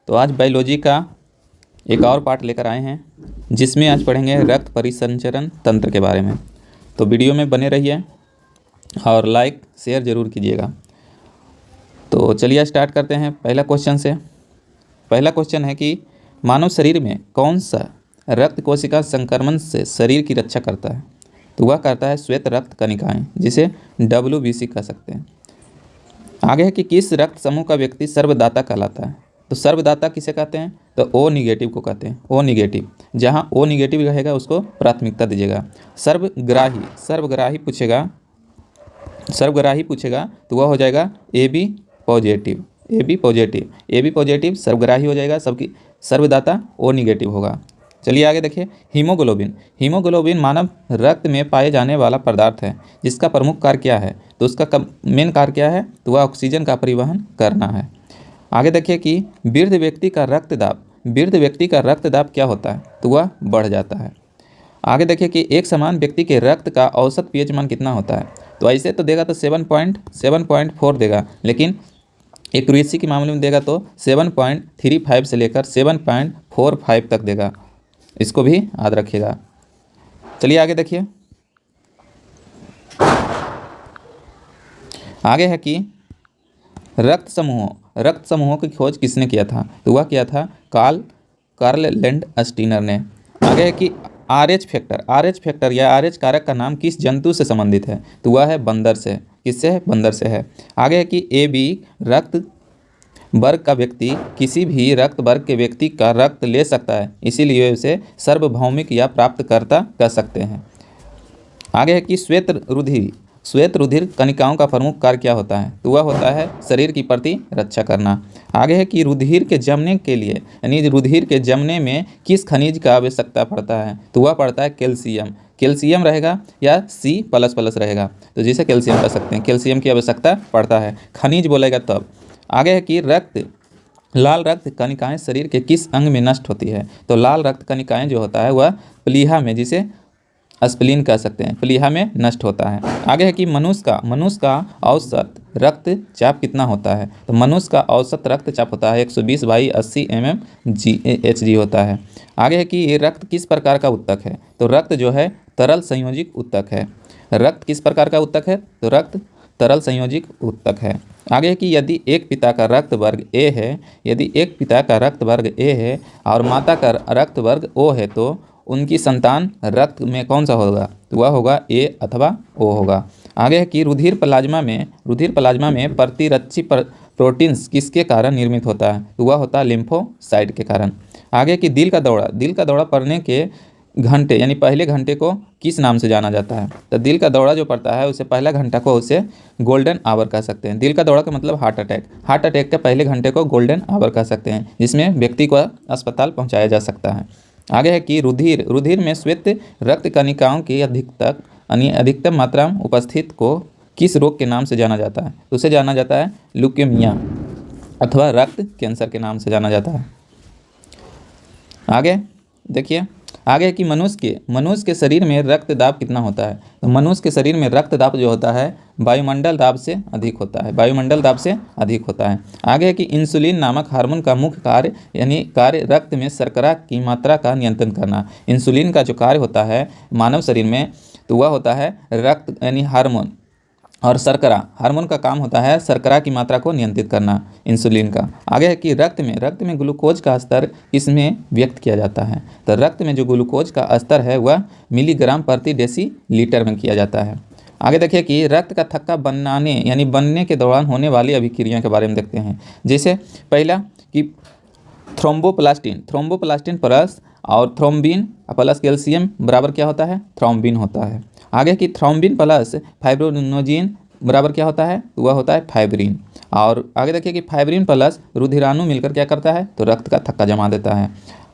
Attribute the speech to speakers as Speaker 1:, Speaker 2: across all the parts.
Speaker 1: तो आज बायोलॉजी का एक और पार्ट लेकर आए हैं, जिसमें आज पढ़ेंगे रक्त परिसंचरण तंत्र के बारे में। तो वीडियो में बने रहिए और लाइक शेयर ज़रूर कीजिएगा। तो चलिए स्टार्ट करते हैं पहला क्वेश्चन से। पहला क्वेश्चन है कि मानव शरीर में कौन सा रक्त कोशिका संक्रमण से शरीर की रक्षा करता है? तो वह करता है श्वेत रक्त कणिकाएं, जिसे WBC कह सकते हैं। आगे है कि किस रक्त समूह का व्यक्ति सर्वदाता कहलाता है? तो सर्वदाता किसे कहते हैं? तो O निगेटिव को कहते हैं। O निगेटिव, जहाँ O निगेटिव रहेगा उसको प्राथमिकता दीजिएगा। सर्वग्राही पूछेगा तो वह हो जाएगा AB पॉजिटिव। AB पॉजिटिव सर्वग्राही हो जाएगा, सबकी सर्वदाता O निगेटिव होगा। चलिए आगे देखिए। हीमोग्लोबिन मानव रक्त में पाए जाने वाला पदार्थ है, जिसका प्रमुख कार्य क्या है? तो उसका मेन कार्य क्या है? तो वह ऑक्सीजन का परिवहन करना है। आगे देखिए कि वृद्ध व्यक्ति का रक्तदाब क्या होता है? तो वह बढ़ जाता है। आगे देखिए कि एक समान व्यक्ति के रक्त का औसत pH मान कितना होता है? तो ऐसे तो देगा तो 7.4 देगा, लेकिन एक्यूरेसी के मामले में देगा तो 7.35 से लेकर 7.45 तक देगा। इसको भी याद रखिएगा। चलिए आगे देखिए। आगे है कि रक्त समूहों की खोज किसने किया था? तो वह किया था कार्ल लैंडस्टीनर ने। आगे है कि RH फैक्टर या RH कारक का नाम किस जंतु से संबंधित है? तो वह है बंदर से। किससे है? बंदर से है। आगे है कि AB रक्त वर्ग का व्यक्ति किसी भी रक्त वर्ग के व्यक्ति का रक्त ले सकता है, इसीलिए उसे सार्वभौमिक या प्राप्तकर्ता कह सकते हैं। आगे है कि श्वेत रुधिर कणिकाओं का प्रमुख कार्य क्या होता है? तो वह होता है शरीर की प्रतिरक्षा करना। आगे है कि रुधिर के जमने के लिए, यानी रुधिर के जमने में किस खनिज का आवश्यकता पड़ता है? तो वह पड़ता है कैल्शियम रहेगा या C++ रहेगा, तो जिसे कैल्शियम कह सकते हैं। कैल्शियम की आवश्यकता पड़ता है, खनिज बोलेगा तब। आगे है कि लाल रक्त कणिकाएं शरीर के किस अंग में नष्ट होती है? तो लाल रक्त कणिकाएं जो होता है वह प्लीहा में, जिसे स्प्लीन कह सकते हैं, प्लीहा में नष्ट होता है। आगे है कि मनुष्य का औसत रक्तचाप कितना होता है? तो मनुष्य का औसत रक्तचाप होता है 120/80 mmHg होता है। आगे है कि ये रक्त किस प्रकार का ऊतक है? तो रक्त जो है तरल संयोजिक ऊतक है। रक्त किस प्रकार का ऊतक है? तो रक्त तरल संयोजिक ऊतक है। आगे है कि यदि एक पिता का रक्त वर्ग A है और माता का रक्त वर्ग O है, तो उनकी संतान रक्त में कौन सा होगा? तो वह होगा A अथवा O होगा। आगे है कि रुधिर प्लाज्मा में प्रतिरक्षी प्रोटीन्स किसके कारण निर्मित होता है? तो वह होता है लिम्फोसाइट के कारण। आगे है कि दिल का दौरा पड़ने के घंटे यानी पहले घंटे को किस नाम से जाना जाता है? तो दिल का दौरा जो पड़ता है उसे पहला घंटा को उसे गोल्डन आवर कह सकते हैं। दिल का दौरा का मतलब हार्ट अटैक के पहले घंटे को गोल्डन आवर कह सकते हैं, जिसमें व्यक्ति को अस्पताल पहुंचाया जा सकता है। आगे है कि रुधिर में श्वेत रक्त कणिकाओं की अधिकतम मात्रा में उपस्थित को किस रोग के नाम से जाना जाता है? तो उसे जाना जाता है ल्यूकेमिया अथवा रक्त कैंसर के नाम से जाना जाता है। आगे देखिए। आगे है कि मनुष्य के शरीर में रक्त दाब कितना होता है? तो मनुष्य के शरीर में रक्त दाब जो होता है वायुमंडल दाब से अधिक होता है। आगे है कि इंसुलिन नामक हार्मोन का मुख्य कार्य रक्त में शर्करा की मात्रा का नियंत्रण करना। इंसुलिन का जो कार्य होता है मानव शरीर में, तो वह होता है रक्त यानी हार्मोन, और शर्करा हार्मोन का काम होता है शर्करा की मात्रा को नियंत्रित करना, इंसुलिन का। आगे है कि रक्त में ग्लूकोज का स्तर किसमें व्यक्त किया जाता है? तो रक्त में जो ग्लूकोज का स्तर है वह मिलीग्राम प्रति डेसीलीटर में किया जाता है। आगे देखिए कि रक्त का थक्का बनने के दौरान होने वाली अभिक्रिया के बारे में देखते हैं। जैसे पहला कि थ्रोम्बोप्लास्टिन प्लस और थ्रोम्बिन प्लस कैल्शियम बराबर क्या होता है? थ्रोम्बिन होता है। आगे कि थ्रोम्बिन प्लस फाइब्रिनोजेन बराबर क्या होता है? तो वह होता है फाइब्रिन। और आगे देखिए कि फाइब्रिन प्लस रुधिराणु मिलकर क्या करता है? तो रक्त का थक्का जमा देता है।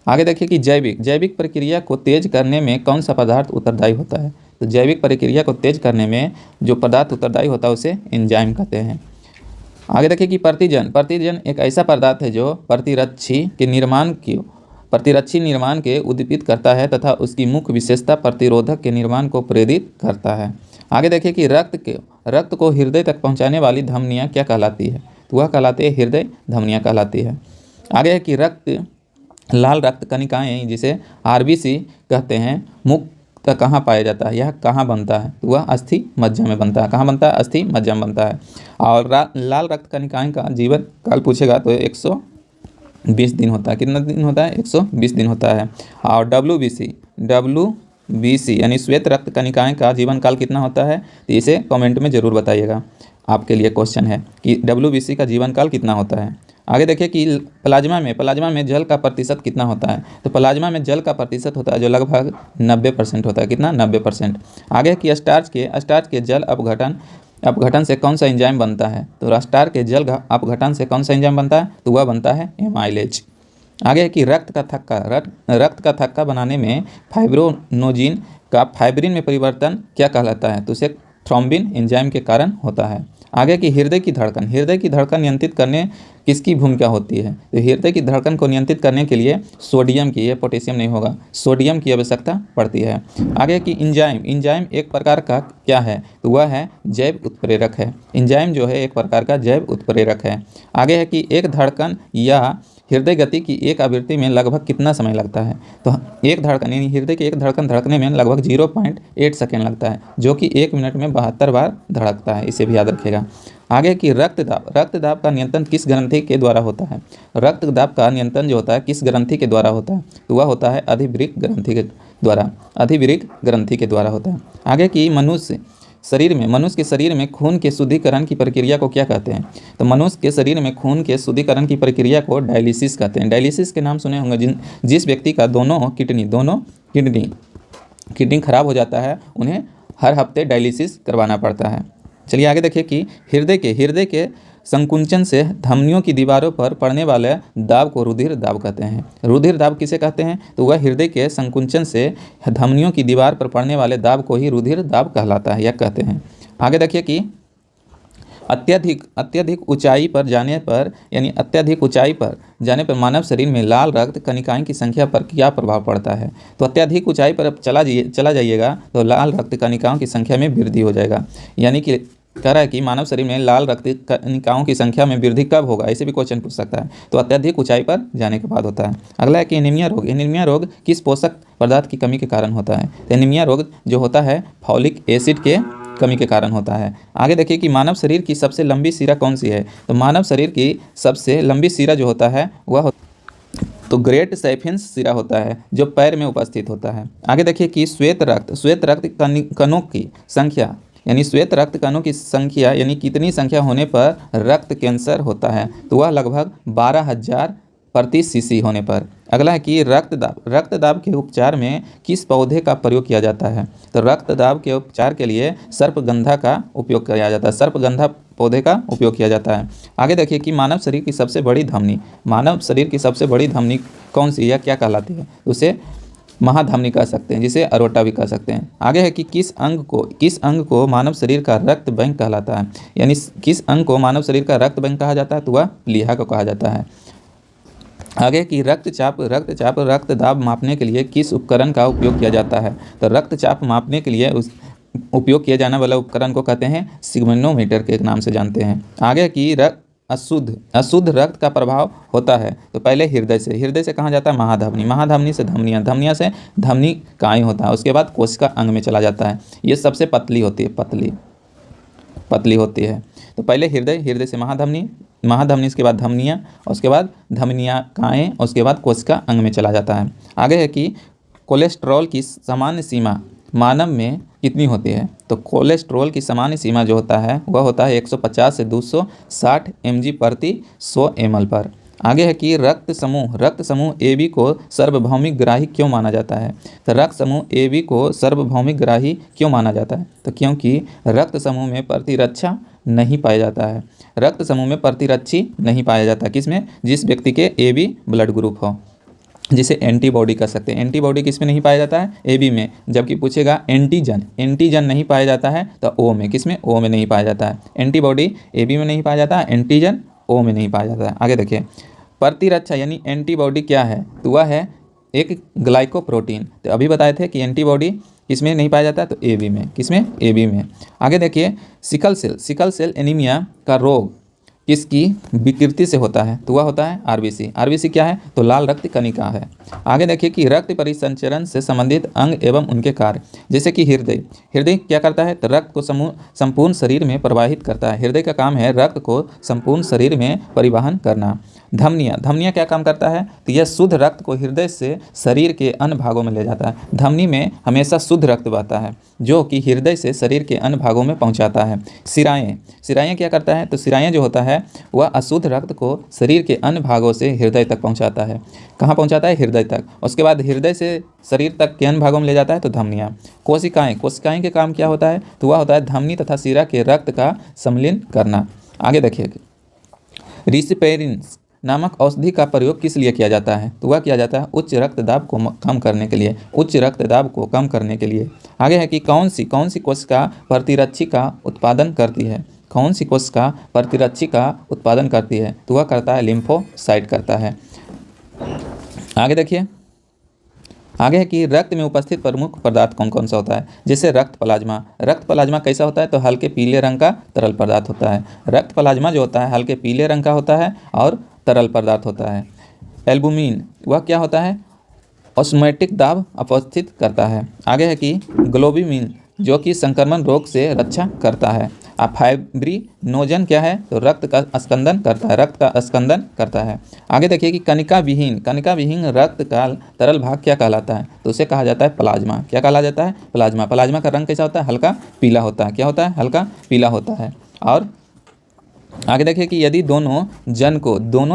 Speaker 1: आगे देखिए कि जैविक प्रक्रिया को तेज करने में कौन सा पदार्थ उत्तरदायी होता है? तो जैविक प्रक्रिया को तेज करने में जो पदार्थ उत्तरदायी होता है उसे एंजाइम कहते हैं। आगे देखिए कि प्रतिजन एक ऐसा पदार्थ है जो प्रतिरक्षी निर्माण के उद्दीपित करता है तथा उसकी मुख्य विशेषता प्रतिरोधक के निर्माण को प्रेरित करता है। आगे देखिए कि रक्त को हृदय तक पहुंचाने वाली धमनियां क्या कहलाती है? तो वह कहलाती है हृदय धमनियां कहलाती है। आगे है कि लाल रक्त कणिकाएं जिसे आरबीसी कहते हैं मुक्त कहाँ पाया जाता है, यह कहाँ बनता है, तो वह अस्थि मज्जा में बनता है। कहाँ बनता है, अस्थि मज्जा में बनता है। और लाल रक्त कणिकाएं का जीवन काल पूछेगा तो 120 दिन होता है। कितना दिन होता है, 120 दिन होता है। और डब्ल्यू यानी श्वेत रक्त कणिकाएं का जीवन काल कितना होता है, तो इसे कमेंट में ज़रूर बताइएगा। आपके लिए क्वेश्चन है कि डब्ल्यू का जीवन काल कितना होता है। आगे देखिए कि प्लाज्मा में जल का प्रतिशत कितना होता है, तो प्लाज्मा में जल का प्रतिशत होता है जो लगभग 90% होता है। कितना, 90%। आगे कि स्टार्च के जल अपघटन से कौन सा एंजाइम बनता है, तो स्टार्च के जल अपघटन से कौन सा एंजाइम बनता है, तो वह बनता है एमाइलेज। आगे है कि रक्त का थक्का बनाने में फाइब्रोनोजिन का फाइब्रिन में परिवर्तन क्या कहलाता है, तो उसे थ्रोम्बिन एंजाइम के कारण होता है। आगे की हृदय की धड़कन नियंत्रित करने किसकी भूमिका होती है, तो हृदय की धड़कन को नियंत्रित करने के लिए सोडियम की, ये पोटेशियम नहीं होगा, सोडियम की आवश्यकता पड़ती है। आगे की इंजाइम एक प्रकार का क्या है, तो वह है जैव उत्प्रेरक है। इंजाइम जो है एक प्रकार का जैव उत्प्रेरक है। आगे है कि एक धड़कन या हृदय गति की एक आवृत्ति में लगभग कितना समय लगता है, तो एक धड़कन यानी हृदय की एक धड़कन धड़कने में लगभग 0.8 सेकेंड लगता है, जो कि 1 मिनट में 72 बार धड़कता है। इसे भी याद रखिएगा। आगे की रक्तदाब का नियंत्रण किस ग्रंथि के द्वारा होता है, रक्तदाब का नियंत्रण जो होता है किस ग्रंथि के द्वारा होता है, तो वह होता है अधिवृक्क ग्रंथि के द्वारा होता है। आगे की मनुष्य के शरीर में खून के शुद्धिकरण की प्रक्रिया को क्या कहते हैं, तो मनुष्य के शरीर में खून के शुद्धिकरण की प्रक्रिया को डायलिसिस कहते हैं। डायलिसिस के नाम सुने होंगे। जिस व्यक्ति का दोनों किडनी खराब हो जाता है उन्हें हर हफ्ते डायलिसिस करवाना पड़ता है। चलिए आगे देखिए कि हृदय के संकुंचन से धमनियों की दीवारों पर पड़ने वाले दाब को रुधिर दाब कहते हैं। रुधिर दाब किसे कहते हैं, तो वह हृदय के संकुंचन से धमनियों की दीवार पर पड़ने वाले दाब को ही रुधिर दाब कहलाता है या कहते हैं। आगे देखिए कि अत्यधिक ऊंचाई पर जाने पर मानव शरीर में लाल रक्त कणिकाएं की संख्या पर क्या प्रभाव पड़ता है, तो अत्यधिक ऊंचाई पर चला जाइएगा तो लाल रक्त कणिकाओं की संख्या में वृद्धि हो जाएगा। यानी कि कह रहा है कि मानव शरीर में लाल रक्त कणिकाओं की संख्या में वृद्धि कब होगा, ऐसे भी क्वेश्चन पूछ सकता है, तो अत्यधिक ऊंचाई पर जाने के बाद होता है। अगला है कि एनीमिया रोग किस पोषक पदार्थ की कमी के कारण होता है, तो एनीमिया रोग जो होता है फॉलिक एसिड के कमी के कारण होता है। आगे देखिए कि मानव शरीर की सबसे लंबी सिरा कौन सी है, तो मानव शरीर की सबसे लंबी सिरा जो होता है वह तो ग्रेट सैफिन्स सिरा होता है जो पैर में उपस्थित होता है। आगे देखिए कि श्वेत रक्त कणों की संख्या यानी श्वेत रक्त कणों की संख्या यानी कितनी संख्या होने पर रक्त कैंसर होता है, तो वह लगभग 12,000 प्रति सीसी होने पर। अगला है कि रक्तदाब के उपचार में किस पौधे का प्रयोग किया जाता है, तो रक्तदाब के उपचार के लिए सर्पगंधा का उपयोग किया जाता है, सर्पगंधा पौधे का उपयोग किया जाता है। आगे देखिए कि मानव शरीर की सबसे बड़ी धमनी कौन सी या क्या कहलाती है, उसे महाधमनी कह सकते हैं, जिसे अरोटा भी कह सकते हैं। आगे है कि किस अंग को मानव शरीर का रक्त बैंक कहलाता है, यानी किस अंग को मानव शरीर का रक्त बैंक कहा जाता है, तो वह प्लीहा को कहा जाता है। आगे की रक्तदाब मापने के लिए किस उपकरण का उपयोग किया जाता है, तो रक्तचाप मापने के लिए उपयोग किया जाने वाला उपकरण को कहते हैं सिग्मेनोमीटर के एक नाम से जानते हैं। आगे की अशुद्ध रक्त का प्रभाव होता है, तो पहले हृदय से कहाँ जाता है, महाधमनी से धमनियाँ से धमनिकाएं होता है, उसके बाद कोशिका अंग में चला जाता है। ये सबसे पतली होती है। तो पहले हृदय से महाधमनी उसके बाद धमनियाँ, उसके बाद धमनिकाएं, उसके बाद कोशिका अंग में चला जाता है। आगे है कि कोलेस्ट्रॉल की सामान्य सीमा मानव में कितनी होती है, तो कोलेस्ट्रॉल की सामान्य सीमा जो होता है वह होता है 150 से 260 mg प्रति 100 ml पर। आगे है कि रक्त समूह AB को सार्वभौमिक ग्राही क्यों माना जाता है, तो रक्त समूह AB को सार्वभौमिक ग्राही क्यों माना जाता है, तो क्योंकि रक्त समूह में प्रतिरक्षा नहीं पाया जाता है, किसमें, जिस व्यक्ति के AB ब्लड ग्रुप हो, जिसे एंटीबॉडी कह सकते हैं। एंटीबॉडी किस में नहीं पाया जाता है, AB में, जबकि पूछेगा एंटीजन नहीं पाया जाता है तो O में, किस में, O में नहीं पाया जाता है। एंटीबॉडी AB में नहीं पाया जाता है, एंटीजन O में नहीं पाया जाता है। आगे देखिए प्रतिरक्षा यानी एंटीबॉडी क्या है, तो वह है एक ग्लाइकोप्रोटीन। तो अभी बताए थे कि एंटीबॉडी किसमें नहीं पाया जाता है, तो AB में, किसमें, AB में। आगे देखिए सिकल सेल एनीमिया का रोग किसकी विकृति से होता है? तो वह होता है आरबीसी। आरबीसी क्या है? तो लाल रक्त कणिका है। आगे देखिए कि रक्त परिसंचरण से संबंधित अंग एवं उनके कार्य, जैसे कि हृदय। हृदय क्या करता है? तो रक्त को संपूर्ण शरीर में प्रवाहित करता है। हृदय का काम है रक्त को संपूर्ण शरीर में परिवहन करना। धमनियाँ, धमनियाँ क्या काम करता है? तो यह शुद्ध रक्त को हृदय से शरीर के अन्य भागों में ले जाता है। धमनी में हमेशा शुद्ध रक्त बहता है जो कि हृदय से शरीर के अन्य भागों में पहुंचाता है। सिराएँ, सिराएँ क्या करता है? तो सिराएँ जो होता है वह अशुद्ध रक्त को शरीर के अन्य भागों से हृदय तक पहुंचाता है। कहाँ पहुंचाता है? हृदय तक। उसके बाद हृदय से शरीर तक के अन्य भागों में ले जाता है तो धमनियाँ। कोशिकाएँ, कोशिकाएँ के काम क्या होता है? तो वह होता है धमनी तथा सिरा के रक्त का सम्मिलन करना। आगे देखिए, रिसिपेरिन्स नामक औषधि का प्रयोग किस लिए किया जाता है? तो वह किया जाता है उच्च रक्तदाब को कम करने के लिए, उच्च रक्तदाब को कम करने के लिए। आगे है कि कौन सी कोशिका प्रतिरक्षी का उत्पादन करती है? कौन सी कोशिका प्रतिरक्षी का उत्पादन करती है? तो वह करता है लिम्फोसाइट करता है। आगे देखिए, आगे है कि रक्त में उपस्थित प्रमुख पदार्थ कौन कौन सा होता है? जैसे रक्त प्लाज्मा। रक्त प्लाज्मा कैसा होता है? तो हल्के पीले रंग का तरल पदार्थ होता है। रक्त प्लाज्मा जो होता है हल्के पीले रंग का होता है और तरल पदार्थ होता है। एल्बुमिन वह क्या होता है? ऑस्मोटिक दाब उपस्थित करता है। आगे है कि ग्लोबिमिन जो कि संक्रमण रोग से रक्षा करता है। फाइब्रिनोजन क्या है? तो रक्त का स्कंदन करता है, रक्त का स्कंदन करता है। आगे देखिए कि कणिका विहीन रक्त का तरल भाग क्या कहलाता है? तो उसे कहा जाता है प्लाज्मा। क्या कहा जाता है? प्लाज्मा। प्लाज्मा का रंग कैसा होता है? हल्का पीला होता है। क्या होता है? हल्का पीला होता है। और आगे देखिए कि यदि दोनों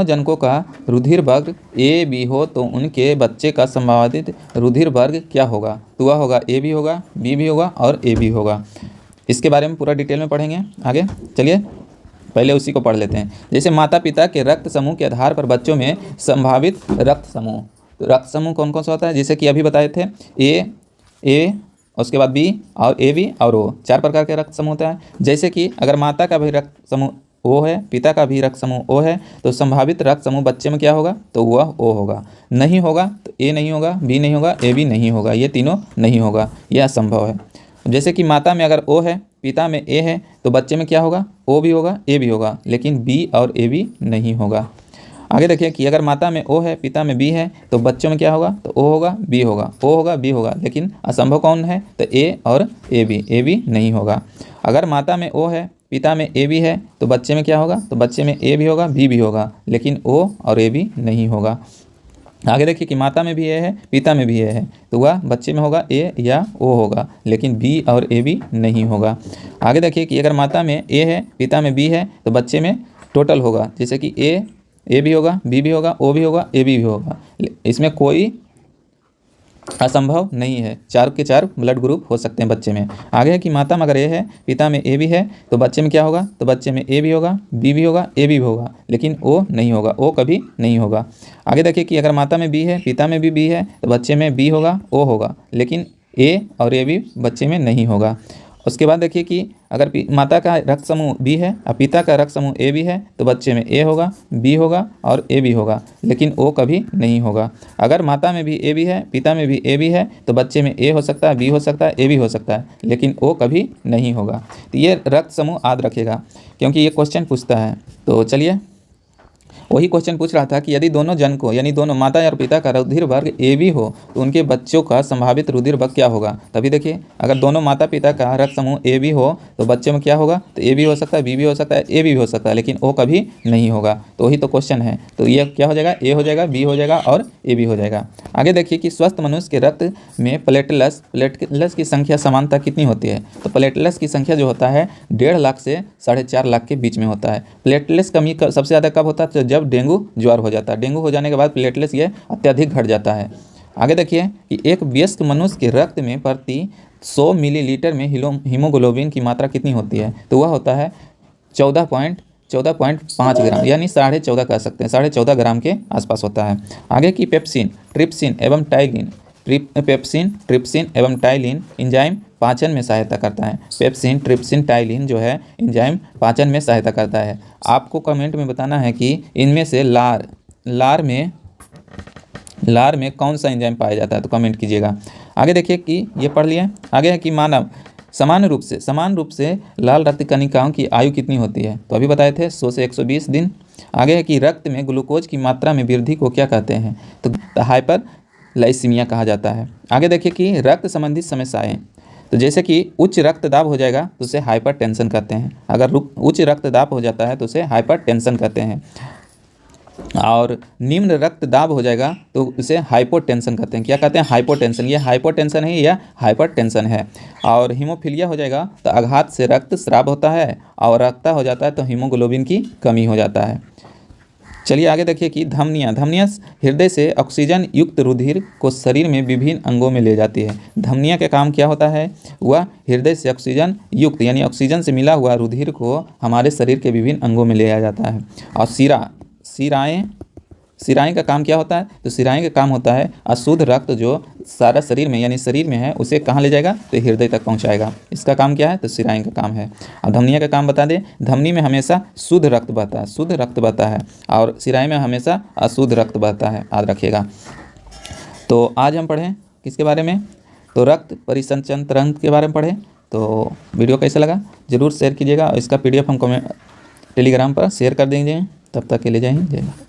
Speaker 1: जनकों का रुधिर वर्ग ए बी हो तो उनके बच्चे का संभावित रुधिर वर्ग क्या होगा? तो वह होगा ए भी होगा, बी भी होगा और ए भी होगा। इसके बारे में पूरा डिटेल में पढ़ेंगे आगे। चलिए पहले उसी को पढ़ लेते हैं। जैसे माता पिता के रक्त समूह के आधार पर बच्चों में संभावित रक्त समूह, तो रक्त समूह कौन कौन सा होता है? जैसे कि अभी बताए थे ए, उसके बाद बी और ए बी और ओ, 4 प्रकार के रक्त समूह होता है। जैसे कि अगर माता का भी रक्त समूह ओ है, पिता का भी रक्त समूह ओ है, तो संभावित रक्त समूह बच्चे में क्या होगा? तो वह ओ होगा। नहीं होगा तो ए नहीं होगा, बी नहीं होगा, ए बी नहीं होगा, ये तीनों नहीं होगा, यह असंभव है। जैसे कि माता में अगर ओ है, पिता में ए है, तो बच्चे में क्या होगा? ओ भी होगा, ए भी होगा, लेकिन बी और ए बी नहीं होगा। आगे देखिए कि अगर माता में ओ है, पिता में बी है, तो बच्चों में क्या होगा? तो ओ होगा, बी होगा, ओ होगा, बी होगा, लेकिन असंभव कौन है? तो ए और ए बी नहीं होगा। अगर माता में ओ है, पिता में ए बी है, तो बच्चे में क्या होगा? तो बच्चे में ए भी होगा, बी भी होगा, लेकिन ओ और ए बी नहीं होगा। आगे देखिए कि माता में भी ए है, पिता में भी ए है, तो वह बच्चे में होगा ए या ओ होगा, लेकिन बी और ए बी नहीं होगा। आगे देखिए कि अगर माता में ए है, पिता में बी है, तो बच्चे में टोटल होगा, जैसे कि ए भी होगा, बी भी होगा, ओ भी होगा, ए भी होगा। इसमें कोई असंभव नहीं है, 4 के 4 ब्लड ग्रुप हो सकते हैं बच्चे में। आगे है कि माता में अगर ए है, पिता में ए भी है, तो बच्चे में क्या होगा? तो बच्चे में ए भी होगा, बी भी होगा, ए भी होगा, लेकिन ओ नहीं होगा, ओ कभी नहीं होगा। आगे देखिए कि अगर माता में बी है, पिता में भी बी है, तो बच्चे में बी होगा, ओ होगा, लेकिन ए और ए भी बच्चे में नहीं होगा। उसके बाद देखिए कि अगर माता का रक्त समूह बी है और पिता का रक्त समूह ए बी है, तो बच्चे में ए होगा, बी होगा और ए बी होगा, लेकिन ओ कभी नहीं होगा। अगर माता में भी ए बी है, पिता में भी ए बी है, तो बच्चे में ए हो सकता है, बी हो सकता है, ए भी हो सकता है, लेकिन ओ कभी नहीं होगा। तो ये रक्त समूह याद रखेगा क्योंकि ये क्वेश्चन पूछता है। तो चलिए वही क्वेश्चन पूछ रहा था कि यदि दोनों जनकों यानी दोनों माता और पिता का रुधिर वर्ग ए बी हो तो उनके बच्चों का संभावित रुधिर वर्ग क्या होगा? तभी देखिए अगर दोनों माता पिता का रक्त समूह ए बी हो तो बच्चों में क्या होगा? तो ए भी हो सकता है, बी भी हो सकता है, ए भी हो सकता है, लेकिन ओ कभी नहीं होगा। तो वही तो क्वेश्चन है। तो ये क्या हो जाएगा? ए हो जाएगा, बी हो जाएगा और ए भी हो जाएगा। आगे देखिए कि स्वस्थ मनुष्य के रक्त में प्लेटलेट्स की संख्या समानता कितनी होती है? तो प्लेटलेट्स की संख्या जो होता है 1.5 लाख से 4.5 लाख के बीच में होता है। प्लेटलेट्स कमी सबसे ज़्यादा कब होता है? तो जब डेंगू ज्वर हो जाता है। डेंगू हो जाने के बाद प्लेटलेट्स ये अत्यधिक घट जाता है। आगे देखिए कि एक वयस्क मनुष्य के रक्त में प्रति 100 मिलीलीटर में हीमोग्लोबिन की मात्रा कितनी होती है? तो वह होता है 14.5 ग्राम, यानी 14.5 कह सकते हैं, 14.5 ग्राम के आसपास होता है। आगे की पेप्सिन, ट्रिप्सिन एवं टाइलिन ट्रिप्सिन एवं टाइलिन एंजाइम पाचन में सहायता करता है। पेप्सिन, ट्रिप्सिन, टाइलिन जो है एंजाइम पाचन में सहायता करता है। आपको कमेंट में बताना है कि इनमें से लार में कौन सा एंजाइम पाया जाता है, तो कमेंट कीजिएगा। आगे देखिए कि ये पढ़ लिए। आगे है कि मानव समान रूप से लाल रक्त कणिकाओं की आयु कितनी होती है? तो अभी बताए थे 100 से 120 दिन। आगे है कि रक्त में ग्लूकोज की मात्रा में वृद्धि को क्या कहते हैं? तो हाइपरलाइसीमिया कहा जाता है। आगे देखिए कि रक्त संबंधी समस्याएं, तो जैसे कि उच्च रक्तदाब हो जाएगा तो उसे हाइपरटेंशन कहते हैं। अगर उच्च रक्तदाब हो जाता है तो उसे हाइपरटेंशन कहते हैं। और निम्न रक्तदाब हो जाएगा तो उसे हाइपोटेंशन कहते हैं। क्या कहते हैं? हाइपोटेंशन। ये हाइपोटेंशन है या हाइपरटेंशन है। और हीमोफीलिया हो जाएगा तो आघात से रक्त स्राव होता है, और रक्ता हो जाता है तो हीमोग्लोबिन की कमी हो जाता है। चलिए आगे देखिए कि धमनियाँ हृदय से ऑक्सीजन युक्त रुधिर को शरीर में विभिन्न अंगों में ले जाती है। धमनियाँ का काम क्या होता है? वह हृदय से ऑक्सीजन युक्त यानी ऑक्सीजन से मिला हुआ रुधिर को हमारे शरीर के विभिन्न अंगों में ले जाया जाता है। और सिराएं का काम क्या होता है? तो सिराएं का काम होता है अशुद्ध रक्त जो सारा शरीर में यानी शरीर में है उसे कहाँ ले जाएगा? तो हृदय तक पहुँचाएगा। इसका काम क्या है? तो सिराएं का काम है। और धमनिया का काम बता दें, धमनी में हमेशा शुद्ध रक्त बहता है और सिराएं में हमेशा अशुद्ध रक्त बहता है, याद रखिएगा। तो आज हम पढ़ें किसके बारे में? तो रक्त परिसंचरण तंत्र के बारे में पढ़ें। तो वीडियो कैसा लगा ज़रूर शेयर कीजिएगा, और इसका PDF हम टेलीग्राम पर शेयर कर देंगे। तब तक के लिए जय हिंद, जय भारत।